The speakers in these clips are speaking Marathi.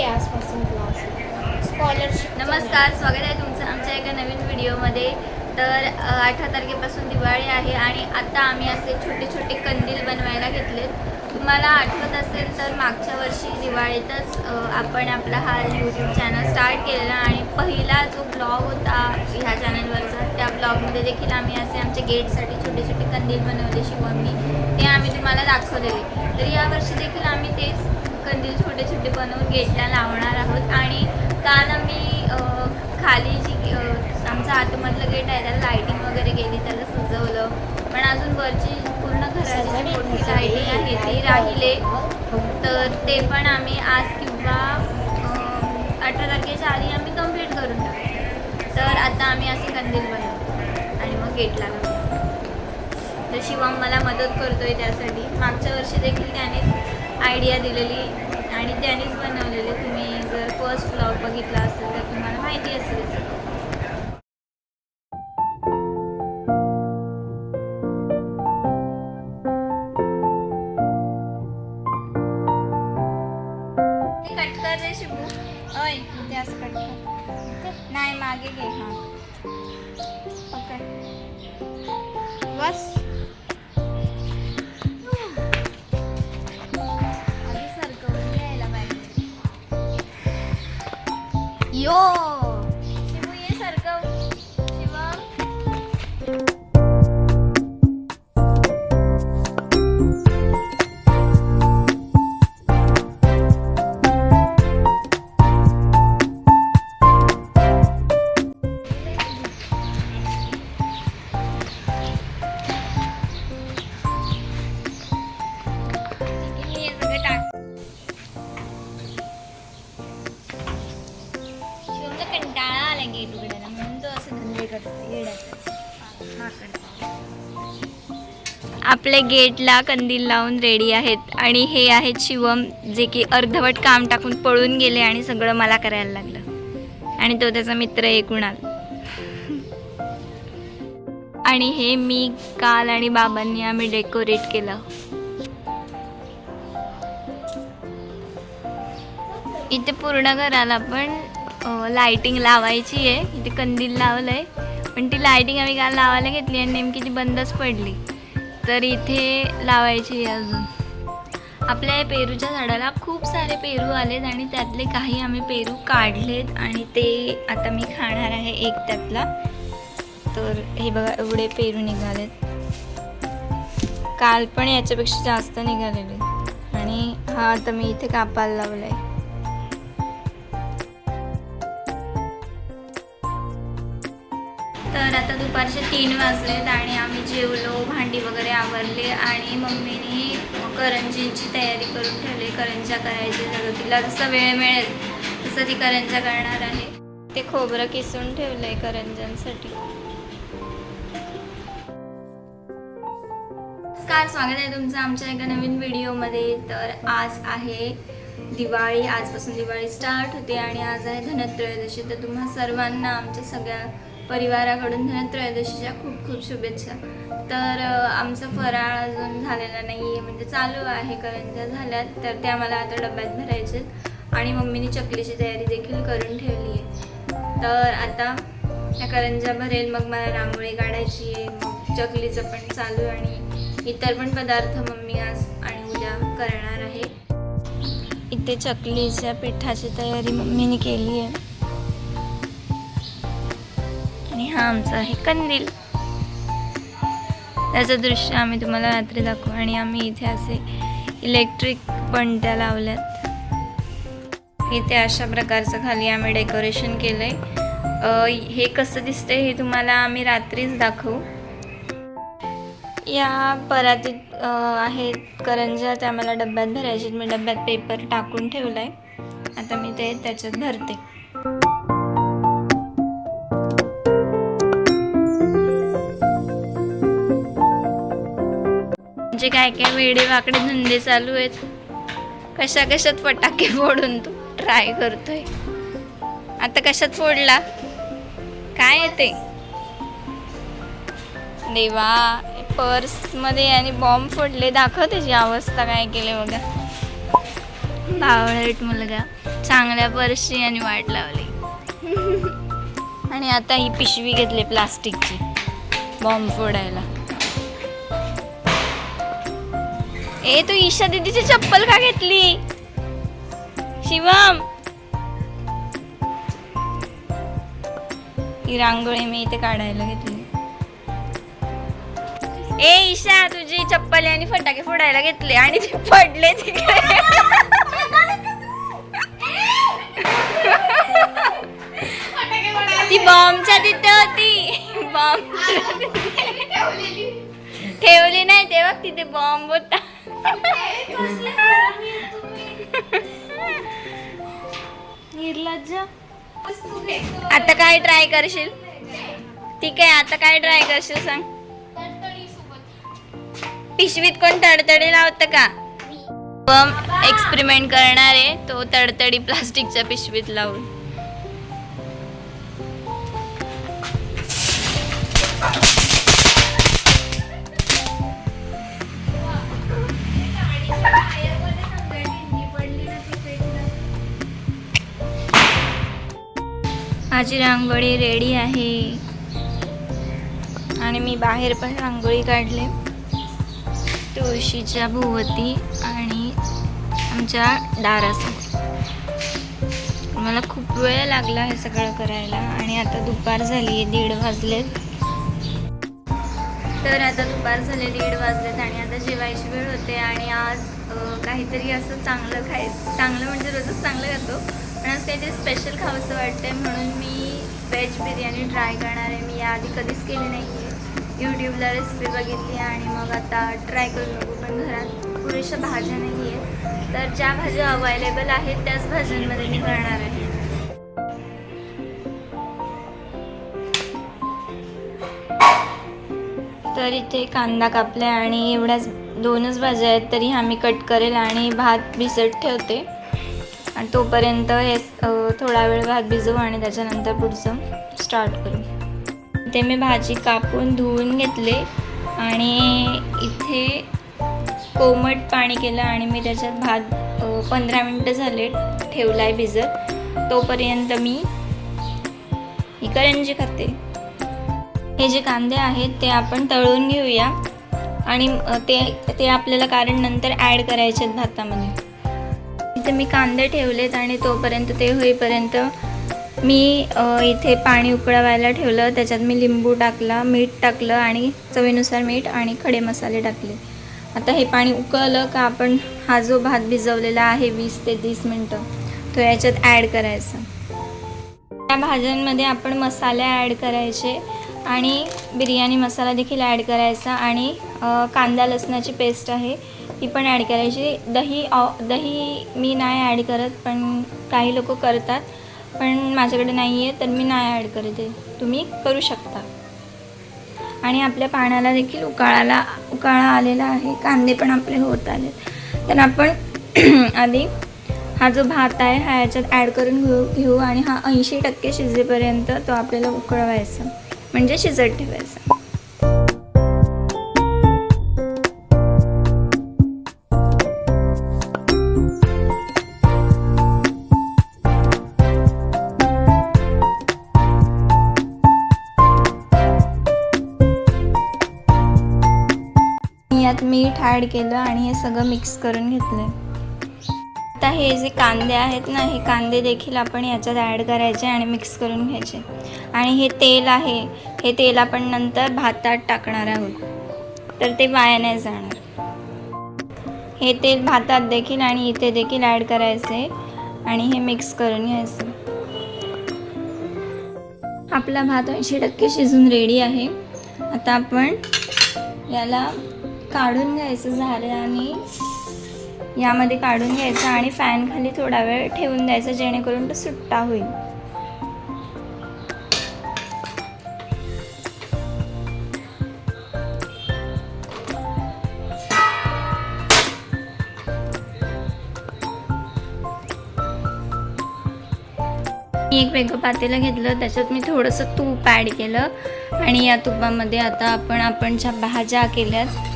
आजपासून क्लास स्कॉलरशिप. नमस्कार, स्वागत आहे तुमचं आमच्या एका नवीन व्हिडिओमध्ये. तर 18 तारखेपासून दिवाळी आहे आणि आता आम्ही असे छोटे छोटे कंदील बनवायला घेतलेत. तुम्हाला आठवत असेल तर मागच्या वर्षी दिवाळीतच आपण आपला हा यूट्यूब चॅनल स्टार्ट केलेला आणि पहिला जो ब्लॉग होता ह्या चॅनलवरचा, त्या ब्लॉगमध्ये देखील आम्ही असे आमच्या गेटसाठी छोटे छोटे कंदील बनवले शिवमनी, ते आम्ही तुम्हाला दाखवलेले. तर यावर्षी देखील आम्ही तेच कंदील छोटे छोटे बनवून गेटला लावणार आहोत. आणि काल आम्ही खाली जी आमचं आतमधलं गेट आहे त्याला लाईटिंग वगैरे केली, त्याला सजवलं, पण अजून वरची पूर्ण घराची जी मोठी लाईटिंग आहे ती राहिले. तर ते पण आम्ही आज किंवा 18 तारखेच्या आधी आम्ही कंप्लीट करून टाकू. तर आता आम्ही असे कंदील बनवतो आणि मग गेटला लावतो. तर शिवम मला मदत करतोय त्यासाठी. मागच्या वर्षी देखील त्यानेच आयडिया दिलेली आणि त्यानेच बनवलेले. तुम्ही जर फर्स्ट ब्लॉग बघितला असेल तर तुम्हाला माहिती असेल. कट कर रे शिबू. ओय इथे असं कट कर. नाही मागे घे. हां पकड बस. आधी सरकवून घ्यायला पाहिजे. यो शिबू ये सरकव. शिवम गेट उघडायला म्हणून तो असं धंदे करतो. आपले गेटला कंदील लावून रेडी आहेत आणि हे आहेत शिवम, जे की अर्धवट काम टाकून पळून गेले आणि सगळं मला करायला लागलं. आणि तो त्याचा मित्र आहे कुणाल. आणि हे मी काल आणि बाबांनी आम्ही डेकोरेट केलं. इथे पूर्ण घराला पण लाइटिंग लावायची आहे. इथे कंदील लावलंय, पण ती लाइटिंग आम्ही काल लावायला घेतली आणि नेमकी ती बंदच पडली. तर इथे लावायची आहे अजून. आपल्या पेरूच्या झाडाला खूप सारे पेरू आलेत आणि त्यातले काही आम्ही पेरू काढलेत आणि ते आता मी खाणार आहे एक त्यातला. तर हे बघा एवढे पेरू निघालेत. काल पण याच्यापेक्षा जास्त निघालेले आणि हा आता मी इथे कापायला लावलाय. तर आता दुपारचे 3 वाजलेत आणि आम्ही जेवलो, भांडी वगैरे आवरले आणि मम्मीने करंजीची तयारी करून ठेवली. करंज्या करायचे सगळं. तिला जसं वेळ मिळेल तसं ती करंज्या करणार आहे. ते खोबरं किसून ठेवलंय करंज्यांसाठी. नमस्कार, स्वागत आहे तुमचं आमच्या एका नवीन व्हिडिओमध्ये. तर आज आहे दिवाळी. आजपासून दिवाळी स्टार्ट होते आणि आज आहे धनत्रयोदशी. तर तुम्हा सर्वांना आमच्या सगळ्या परिवाराकडून धनत्रयोदशीच्या खूप खूप शुभेच्छा. तर आमचा फराळ अजून झालेला नाही आहे, म्हणजे चालू आहे. करंज्या झाल्यात तर त्या मला आता डब्यात भरायच्यात आणि मम्मीने चकलीची तयारी देखील करून ठेवली आहे. तर आता त्या करंज्या भरेल, मग मला रांगोळी काढायची आहे, मग चकलीचं पण चालू आणि इतर पण पदार्थ मम्मी आज आणि उद्या करणार आहे. इथे चकलीच्या पिठाची तयारी मम्मीने केली आहे आणि हा आमचा आहे कंदील. त्याचं दृश्य आम्ही तुम्हाला रात्री दाखवू. आणि आम्ही इथे असे इलेक्ट्रिक पणत्या लावल्यात. इथे अशा प्रकारचं खाली आम्ही डेकोरेशन केलंय. हे कसं दिसतंय हे तुम्हाला आम्ही रात्रीच दाखवू. या परातीत आहेत करंज्या, त्या मला डब्यात भरायचे. मी डब्यात पेपर टाकून ठेवलाय. आता मी ते त्याच्यात भरते. म्हणजे काय काय वेडे वाकडे धंदे चालू आहेत. कशा कशात फटाके फोडून तू ट्राय करतोय. आता कशात फोडला काय येते देवा. पर्समध्ये आणि बॉम्ब फोडले. दाखव त्याची अवस्था काय केली बघा. बावळट मुलगा, चांगल्या पर्सची आणि वाट लावली. आणि आता ही पिशवी घेतली प्लास्टिकची बॉम्ब फोडायला. ए तू ईशा दीदीची चप्पल का घेतली? शिवम, ही रांगोळी मी इथे काढायला घेतली. ए ईशा, तुझी चप्पल आणि फटाके फोडायला घेतले आणि ते पडले तिकडे. ती बॉम्बच्या तिथे होती. बॉम्ब ठेवली नाही तेव्हा तिथे बॉम्ब होता. निर्लज्ज. आता काय ट्राय करशील? ठीक आहे, आता काय ट्राय करशील सांग. पिशवीत कोण तडतडी लावतं का? बॉम्ब एक्सपेरिमेंट करणार आहे तो तडतडी प्लास्टिकच्या पिशवीत लावून. माझी रांगोळी रेडी आहे आणि मी बाहेर पण रांगोळी काढले तुळशीच्या भोवती आणि आमच्या दारासमोर. मला खूप वेळ लागला हे सगळं करायला आणि आता दुपार झाली, 1:30 वाजलेत. तर आता दुपार झाले, 1:30 वाजलेत आणि आता जेवायची वेळ होते. आणि आज काहीतरी असं चांगलं म्हणजे रोजच चांगलं करतो, पण आज काहीतरी स्पेशल खावंसं वाटतंय म्हणून मी व्हेज बिर्याणी ट्राय करणार आहे. मी याआधी कधीच केली नाही आहे. यूट्यूबला रेसिपी बघितली आणि मग आता ट्राय करून बघू. पण घरात पुरेशा भाज्या नाही आहेत, तर ज्या भाज्या अवेलेबल आहेत त्याच भाज्यांमध्ये मी करणार आहे. तर इथे कांदा कापला आणि एवढ्याच 2च भाज्या आहेत, तरी हा मी कट करेल आणि भात भिजत ठेवते. आणि तोपर्यंत हे थोडा वेळ भात भिजवू आणि त्याच्यानंतर पुढचं स्टार्ट करू. इथे मी भाजी कापून धुवून घेतले आणि इथे कोमट पाणी केलं आणि मी त्याच्यात भात 15 मिनटं झाले ठेवला आहे भिजत. तोपर्यंत मी ही करंजी खाते. हे जे कांदे आहेत ते आपण तळून घेऊया आणि ते आपल्याला कारण नंतर ॲड करायचे आहेत भातामध्ये. इथे मी कांदे ठेवलेत आणि तोपर्यंत ते होईपर्यंत मी इथे पाणी उकळवायला ठेवलं. त्याच्यात मी लिंबू टाकला, मीठ टाकलं आणि चवीनुसार मीठ आणि खडे मसाले टाकले. आता हे पाणी उकळलं का आपण हा जो भात भिजवलेला आहे 20 ते 30 मिनटं तो याच्यात ॲड करायचा. त्या भाज्यांमध्ये आपण मसाले ॲड करायचे आणि बिर्याणी मसाला देखील ॲड करायचा आणि कांदा लसणाची पेस्ट आहे ती पण ॲड करायची. दही मी नाही ॲड करत, पण काही लोक करतात, पण माझ्याकडे नाही आहे तर मी नाही ॲड करते. तुम्ही करू शकता. आणि आपल्या पाण्याला देखील उकाळा आलेला आहे. कांदे पण आपले होत आले. तर आपण आधी हा जो भात आहे हा याच्यात ॲड करून घेऊ आणि हा 80% शिजेपर्यंत तो आपल्याला उकळवायचा, म्हणजे शिजत ठेवायचा. यात मीठ ॲड केलं आणि हे सगळं मिक्स करून घेतलं. आता हे जे कांदे आहेत ना, हे कांदे देखील आपण याच्यात ॲड करायचे आणि मिक्स करून घ्यायचे. आणि हे तेल आहे, हे तेल आपण नंतर भातात टाकणार आहोत, तर ते वाया नाही जाणार. हे तेल भातात देखील आणि इथे देखील ॲड करायचे आणि हे मिक्स करून घ्यायचं. आपला भात 80% शिजून रेडी आहे. आता आपण याला काढून घ्यायचं झाऱ्याने, यामध्ये काढून घ्यायचं आणि फॅन खाली थोडा वेळ ठेवून द्यायचं, जेणेकरून तो सुट्टा होईल. एक वेगळं पातेलं घेतलं, त्याच्यात मी थोडंसं तूप ॲड केलं आणि या तुपामध्ये आता आपण ज्या भाज्या केल्यात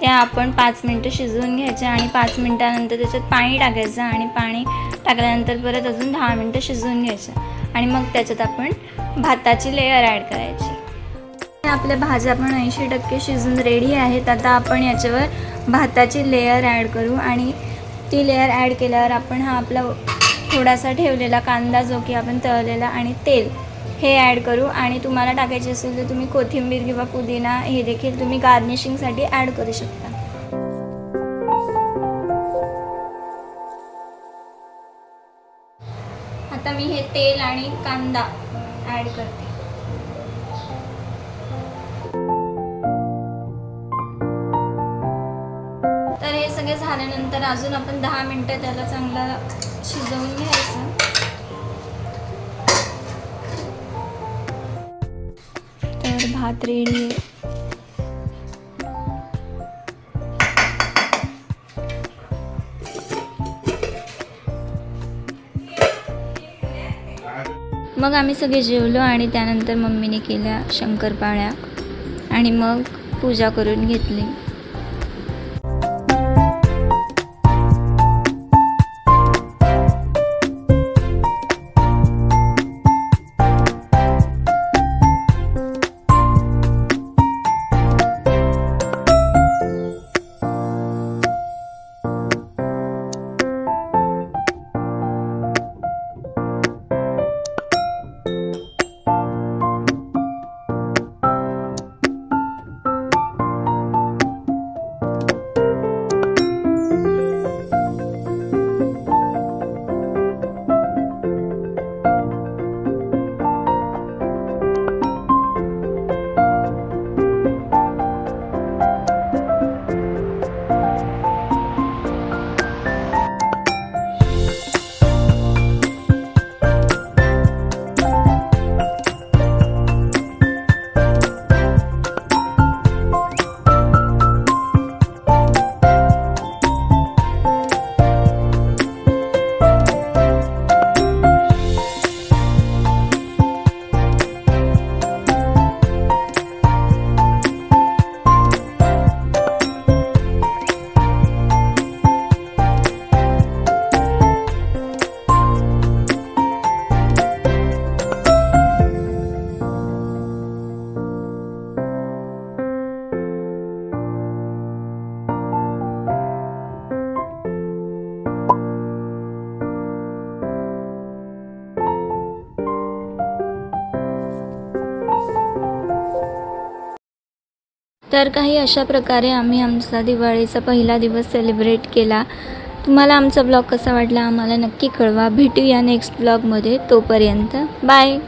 त्या आपण 5 मिनटं शिजवून घ्यायच्या आणि 5 मिनटानंतर त्याच्यात पाणी टाकायचं आणि पाणी टाकल्यानंतर परत अजून 10 मिनटं शिजवून घ्यायचं आणि मग त्याच्यात आपण भाताची लेयर ॲड करायची. आपल्या भाज्या पण 80% शिजून रेडी आहेत. आता आपण याच्यावर भाताची लेयर ॲड करू आणि ती लेयर ॲड केल्यावर आपण हा आपला थोडासा ठेवलेला कांदा जो की आपण तळलेला आणि तेल हे ॲड करू आणि तुम्हाला टाकायचे असेल तर तुम्ही कोथिंबीर किंवा पुदिना हे देखील तुम्ही गार्निशिंगसाठी ॲड करू शकता. आता मी हे तेल आणि कांदा ॲड करते. तर हे सगळे झाल्यानंतर अजून आपण 10 मिनटं त्याला चांगलं शिजवून घ्यायचं. तर भात रेडी आहे. मग आम्ही सगळे जेवलो आणि त्यानंतर मम्मीने केल्या शंकरपाळ्या आणि मग पूजा करून घेतली. तर काही अशा प्रकारे आम्ही आमचा दिवाळीचा पहिला दिवस सेलिब्रेट केला. तुम्हाला आमचा ब्लॉग कसा वाटला आम्हाला नक्की कळवा. भेटूया नेक्स्ट ब्लॉगमध्ये. तोपर्यंत बाय.